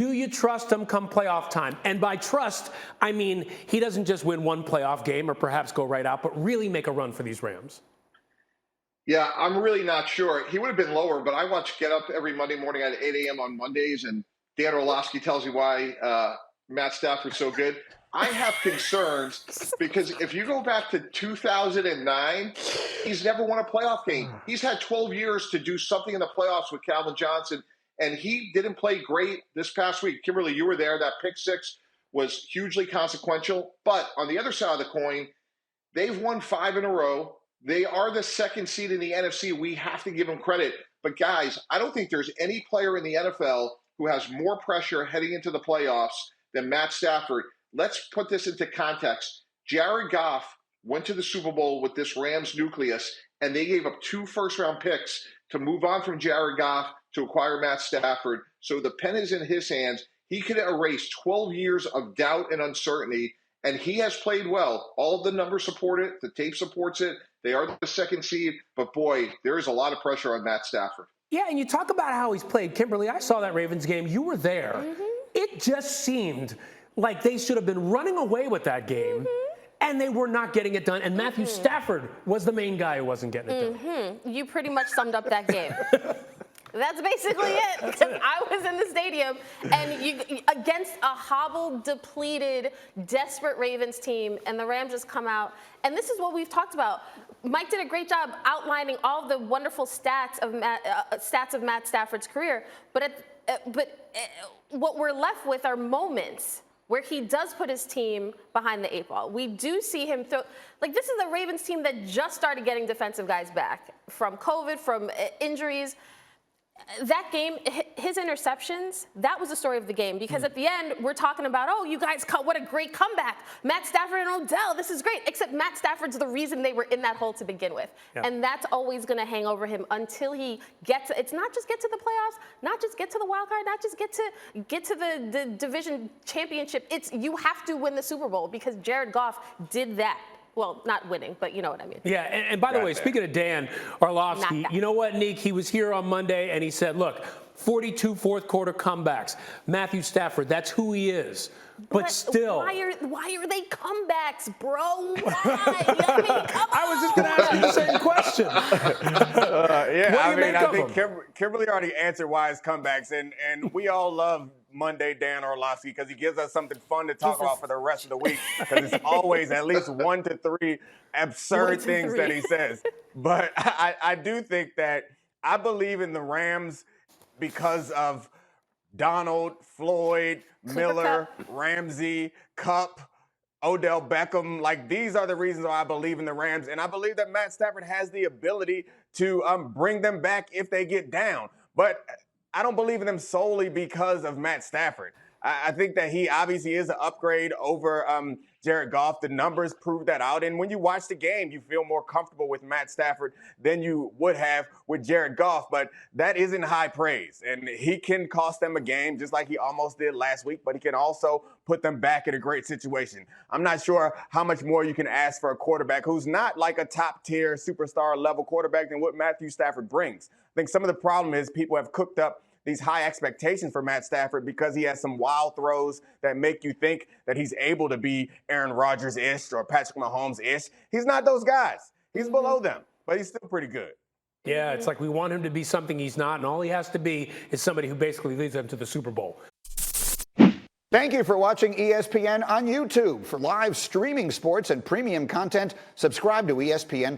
Do you trust him come playoff time? And by trust, I mean he doesn't just win one playoff game or perhaps go right out, but really make a run for these Rams. Yeah, I'm really not sure. He would have been lower, but I watch Get Up every Monday morning at 8 a.m. on Mondays, and Dan Orlovsky tells you why Matt Stafford's so good. I have concerns because if you go back to 2009, he's never won a playoff game. He's had 12 years to do something in the playoffs with Calvin Johnson, and he didn't play great this past week. Kimberly, you were there. That pick six was hugely consequential. But on the other side of the coin, they've won 5 in a row. They are the second seed in the NFC. We have to give them credit. But, guys, I don't think there's any player in the NFL who has more pressure heading into the playoffs than Matt Stafford. Let's put this into context. Jared Goff went to the Super Bowl with this Rams nucleus, and they gave up 2 first-round picks to move on from Jared Goff to acquire Matt Stafford. So the pen is in his hands. He could erase 12 years of doubt and uncertainty, and he has played well. All of the numbers support it. The tape supports it. They are the second seed, but boy, there is a lot of pressure on Matt Stafford. Yeah, and you talk about how he's played. Kimberly, I saw that Ravens game. You were there. Mm-hmm. It just seemed like they should have been running away with that game, and they were not getting it done. And Matthew Stafford was the main guy who wasn't getting it done. You pretty much summed up that game. That's basically it. Because I was in the stadium, and against a hobbled, depleted, desperate Ravens team, and the Rams just come out. And this is what we've talked about. Mike did a great job outlining all the wonderful stats of Matt Stafford's career. But what we're left with are moments where he does put his team behind the 8 ball. We do see him throw. Like, this is the Ravens team that just started getting defensive guys back from COVID, from injuries. That game, his interceptions, that was the story of the game. Because at the end, we're talking about, oh, you guys, what a great comeback. Matt Stafford and Odell, this is great. Except Matt Stafford's the reason they were in that hole to begin with. Yeah. And that's always going to hang over him until he gets, it's not just get to the playoffs, not just get to the wild card, not just get to the division championship. It's, you have to win the Super Bowl because Jared Goff did that. Well, not winning, but you know what I mean. Yeah, and by the way, speaking of Dan Orlovsky, you know what, Neek? He was here on Monday, and he said, look, 42 fourth-quarter comebacks. Matthew Stafford, that's who he is. But still. Why are they comebacks, bro? Why? I mean, come on. I was just going to ask you the same question. I think Kimberly already answered why it's comebacks, and we all love Monday Dan Orlovsky because he gives us something fun to talk about for the rest of the week because it's always at least 1 to 3 absurd things that he says. But I do think that I believe in the Rams because of Donald, Floyd, Miller, Ramsey, Kupp, Odell Beckham. Like, these are the reasons why I believe in the Rams. And I believe that Matt Stafford has the ability to bring them back if they get down. But I don't believe in them solely because of Matt Stafford. I think that he obviously is an upgrade over Jared Goff. The numbers prove that out. And when you watch the game, you feel more comfortable with Matt Stafford than you would have with Jared Goff. But that isn't high praise. And he can cost them a game just like he almost did last week. But he can also put them back in a great situation. I'm not sure how much more you can ask for a quarterback who's not like a top-tier superstar level quarterback than what Matthew Stafford brings. I think some of the problem is people have cooked up these high expectations for Matt Stafford because he has some wild throws that make you think that he's able to be Aaron Rodgers-ish or Patrick Mahomes-ish. He's not those guys. He's below them, but he's still pretty good. Yeah, it's like we want him to be something he's not, and all he has to be is somebody who basically leads them to the Super Bowl. Thank you for watching ESPN on YouTube. For live streaming sports and premium content, subscribe to ESPN+.